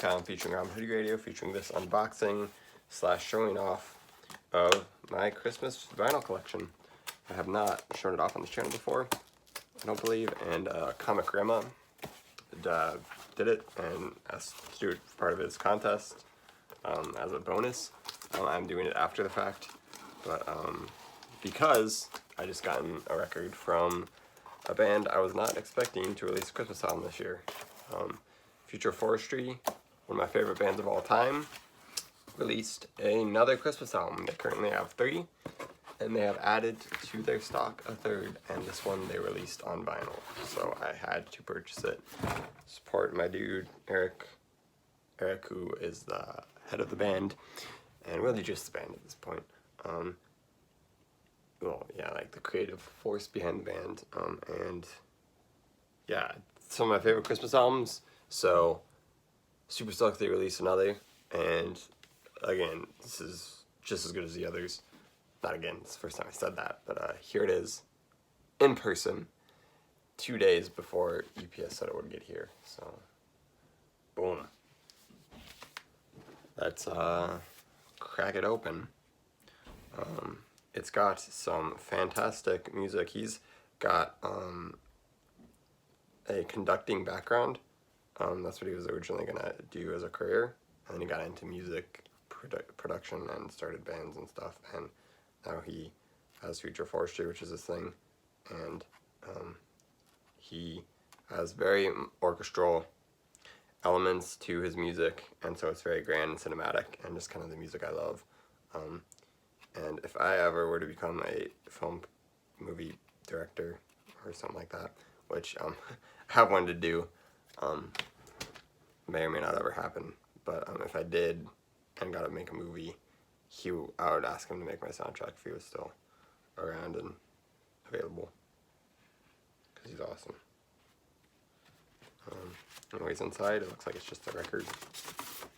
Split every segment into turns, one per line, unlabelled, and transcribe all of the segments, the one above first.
channel featuring hoodie radio, featuring this unboxing / showing off of my Christmas vinyl collection. I have not shown it off on this channel before, I don't believe, and Comic Grandma did it and asked to do it for part of his contest as a bonus. I'm doing it after the fact, but because I just gotten a record from a band I was not expecting to release a Christmas album this year. Future Forestry, one of my favorite bands of all time, released another Christmas album. They currently have 3, and they have added to their stock a 3rd, and this one they released on vinyl. So I had to purchase it. Support my dude, Eric, who is the head of the band, and really just the band at this point. Well, yeah, like the creative force behind the band, and yeah, some of my favorite Christmas albums, so super stoked they released another, and again, this is just as good as the others. Not again, it's the first time I said that, but here it is, in person, 2 days before UPS said it would get here, so boom. Let's crack it open. It's got some fantastic music. He's got a conducting background. That's what he was originally gonna do as a career, and then he got into music production and started bands and stuff, and now he has Future Forestry, which is his thing, and he has very orchestral elements to his music, and so it's very grand and cinematic, and just kind of the music I love. And if I ever were to become a movie director or something like that, which I have wanted to do, may or may not ever happen, but if I did and got to make a movie, I would ask him to make my soundtrack if he was still around and available, because he's awesome. Anyways, inside it looks like it's just a record. I'm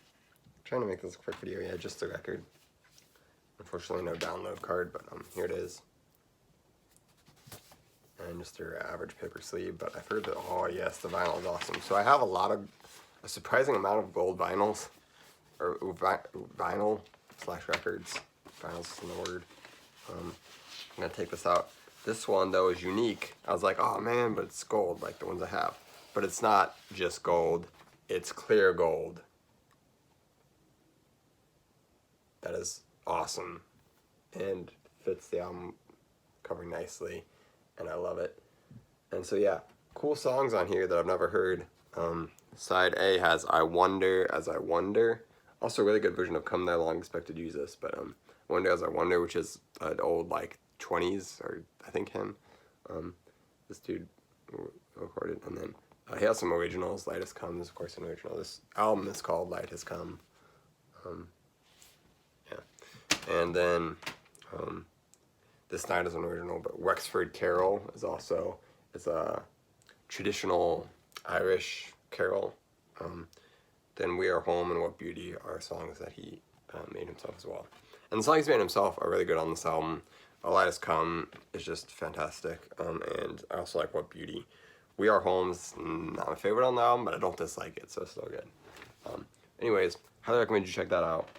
trying to make this a quick video. Yeah, just a record. Unfortunately, no download card, but here it is. And just your average paper sleeve, but I've heard that, oh yes, the vinyl is awesome. So I have a surprising amount of gold vinyls, or vinyl / records. Vinyl's in the word. I'm gonna take this out. This one though is unique. I was like, oh man, but it's gold like the ones I have. But it's not just gold, it's clear gold. That is awesome and fits the album cover nicely, and I love it. And so yeah, cool songs on here that I've never heard. Side A has I Wonder As I Wonder, also a really good version of Come Thy Long Expected Jesus, but Wonder As I Wonder, which is an old like 20s, or I think him, this dude recorded. And then he has some originals. Light Has Come is of course an original. This album is called Light Has Come. And then This Night is an original, but Wexford Carol is also, it's a traditional Irish carol. Then We Are Home and What Beauty are songs that he made himself as well. And the songs he made himself are really good on this album. Light Has Come is just fantastic, and I also like What Beauty. We Are Home's not my favorite on the album, but I don't dislike it, so it's still good. Anyways, highly recommend you check that out.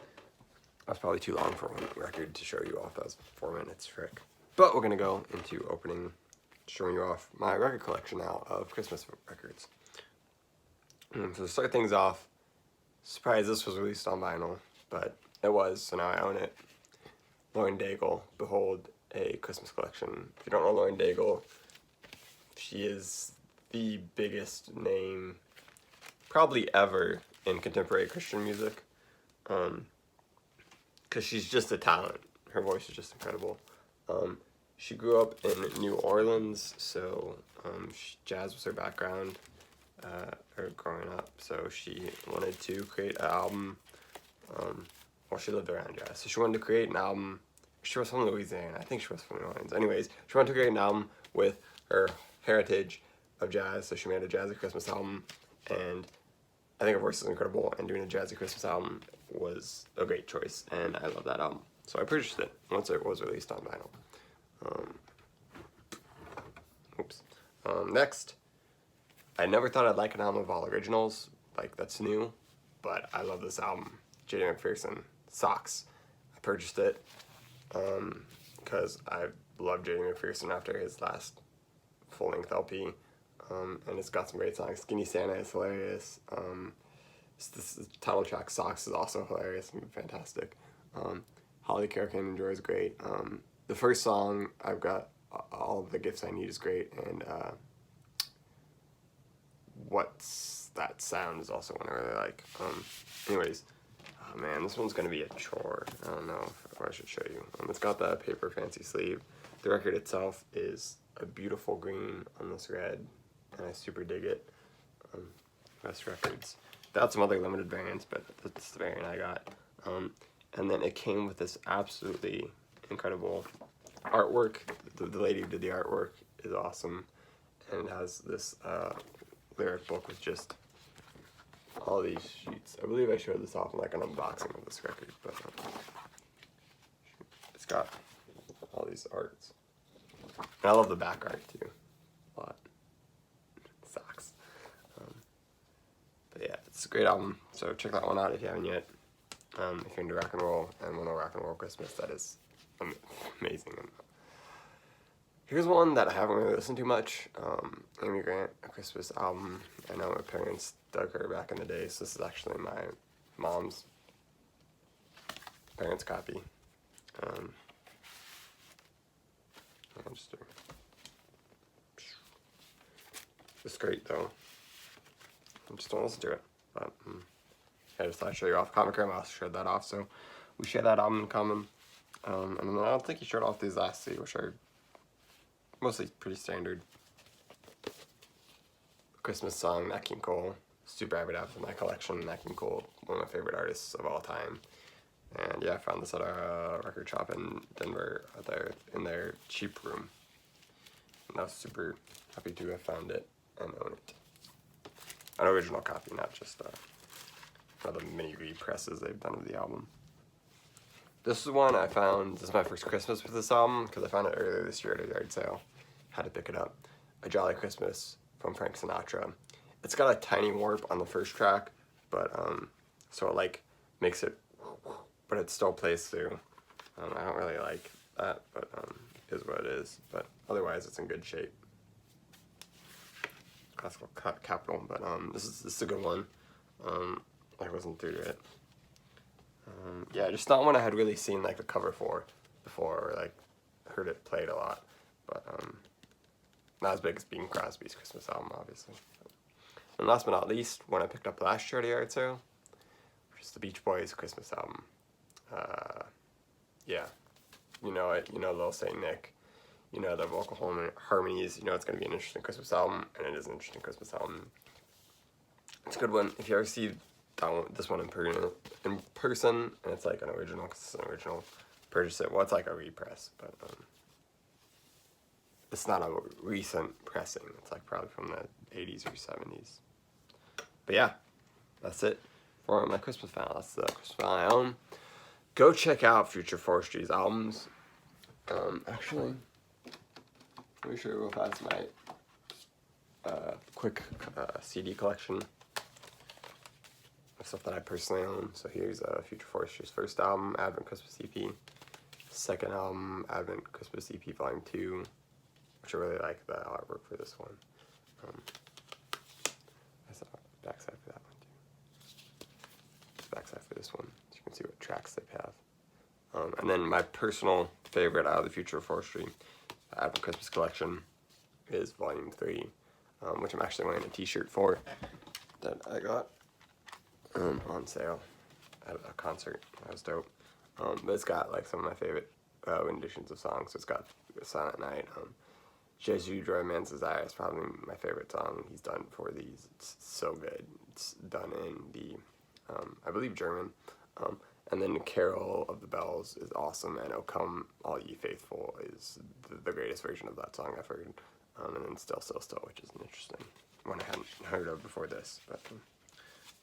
That's probably too long for one record to show you off. That was 4 minutes, frick. But we're gonna go into showing you off my record collection now of Christmas records. So to start things off, surprise, this was released on vinyl, but it was, so now I own it. Lauren Daigle, Behold a Christmas Collection. If you don't know Lauren Daigle, she is the biggest name probably ever in contemporary Christian music. Because she's just a talent. Her voice is just incredible. She grew up in New Orleans, so jazz was her background growing up. So she wanted to create an album. Well, she lived around jazz, so she wanted to create an album. She was from Louisiana. I think she was from New Orleans. Anyways, she wanted to create an album with her heritage of jazz, so she made a jazzy Christmas album, and I think her voice is incredible, and doing a jazzy Christmas album was a great choice, and I love that album. So I purchased it once it was released on vinyl. Next, I never thought I'd like an album of all originals, like that's new, but I love this album, J.D. McPherson, Socks. I purchased it because I love J.D. McPherson after his last full-length LP, and it's got some great songs. Skinny Santa is hilarious. This title track, Socks, is also hilarious and fantastic. Holly Carrican Enjoy is great. The first song, I've got All of the Gifts I Need is great, and What's That Sound is also one I really like. Anyways, oh man, this one's gonna be a chore. I don't know if I should show you. It's got the paper fancy sleeve. The record itself is a beautiful green on this red, and I super dig it. Best Records. Got some other limited variants, but that's the variant I got. And then it came with this absolutely incredible artwork. The lady who did the artwork is awesome, and it has this lyric book with just all these sheets. I believe I showed this off in like an unboxing of this record, but it's got all these arts. And I love the back art too, a lot. Socks. But yeah, it's a great album, so check that one out if you haven't yet. If you're into rock and roll and want a rock and roll Christmas, that is amazing. Here's one that I haven't really listened to much. Amy Grant, A Christmas Album. I know my parents dug her back in the day, so this is actually my mom's parents' copy. It's great though. I just don't listen to it. But I just thought I'd show you off. Comic Grandma also showed that off, so we share that album in common. And then I don't think he showed off these last three, which are mostly pretty standard. Christmas Song, Nat King Cole. Super avid app in my collection. Nat King Cole, one of my favorite artists of all time. And yeah, I found this at a record shop in Denver, out there in their cheap room. And I was super happy to have found it and own it. An original copy, not just one of the mini represses they've done of the album. This is one I found. This is my first Christmas with this album because I found it earlier this year at a yard sale. Had to pick it up. A Jolly Christmas from Frank Sinatra. It's got a tiny warp on the first track, but so it like makes it, but it still plays through. I don't really like that, but it is what it is. But otherwise, it's in good shape. Classical Capital, but this is a good one. I wasn't through it. Yeah, just not one I had really seen like the cover for before, or like heard it played a lot, but not as big as Bing Crosby's Christmas album, obviously. And last but not least, one I picked up last year at a yard sale, which is the Beach Boys Christmas album. Yeah, you know it. You know Lil Saint Nick. You know the vocal harmonies. You know it's going to be an interesting Christmas album, and it is an interesting Christmas album. It's a good one. If you ever see this one in person, and it's like an original, because it's an original, purchase it. Well, it's like a repress, but it's not a recent pressing. It's like probably from the 80s or 70s. But yeah, that's it for my Christmas vinyl. That's the Christmas vinyl I own. Go check out future Forestry's albums. Actually, let me show you real fast my quick CD collection of stuff that I personally own. So here's Future Forestry's first album, Advent Christmas EP. Second album, Advent Christmas EP Volume 2, which I really like the artwork for this one. That's the backside for that one too. Backside for this one, so you can see what tracks they have. And then my personal favorite out of the Future Forestry Advent Christmas collection is Volume 3, which I'm actually wearing a t-shirt for that I got on sale at a concert. That was dope. But it's got like some of my favorite renditions of songs. So it's got Silent Night. Jésus, Joy Man's Desire is probably my favorite song he's done for these. It's so good. It's done in the, I believe, German. And then Carol of the Bells is awesome, and O Come All Ye Faithful is the greatest version of that song I've heard. And then Still, which is an interesting one I hadn't heard of before this. But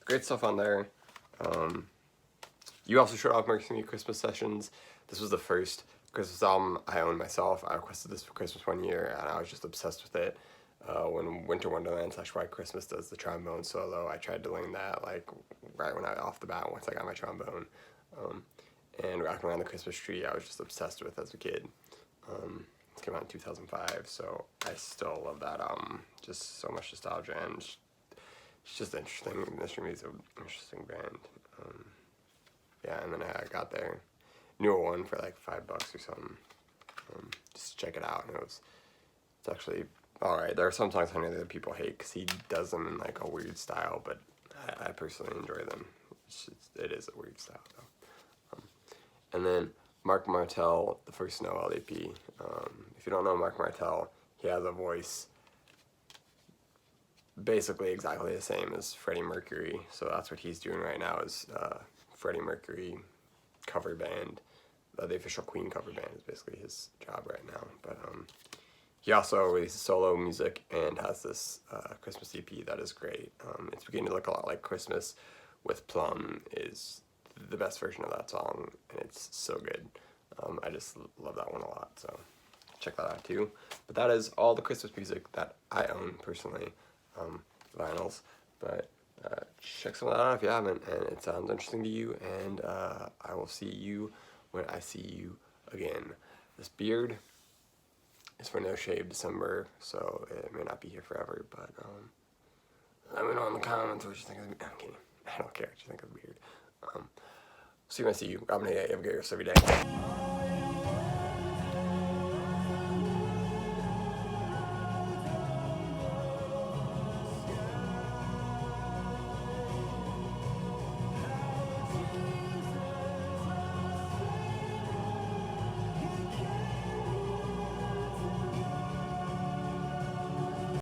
great stuff on there. You also showed off Mercury Christmas Sessions. This was the first Christmas album I owned myself. I requested this for Christmas one year, and I was just obsessed with it. when Winter Wonderland / White Christmas does the trombone solo. I tried to learn that like right when I off the bat once I got my trombone. And Rocking Around the Christmas Tree I was just obsessed with as a kid. It came out in 2005, so I still love that album. Just so much nostalgia, and it's just interesting. Mystery is an interesting band. Yeah, and then I got their newer one for like $5 or something. Just check it out, and it's actually alright. There are some songs on here that people hate because he does them in like a weird style, but I personally enjoy them. It is a weird style though. And then Mark Martel, the first Noel EP. If you don't know Mark Martel, he has a voice basically exactly the same as Freddie Mercury, so that's what he's doing right now is Freddie Mercury cover band. The official Queen cover band is basically his job right now. But he also releases solo music and has this Christmas EP that is great. It's beginning to look a lot like Christmas with Plum is the best version of that song, and it's so good. I just love that one a lot, so check that out too. But that is all the Christmas music that I own personally, vinyls. But check some of that out if you haven't, and it sounds interesting to you, and I will see you when I see you again. This beard is for No Shave December, so it may not be here forever, but let me know in the comments what you think of the beard. I'm kidding. I don't care what you think of the beard. See you when I see you. I'm gonna have a great rest of your day.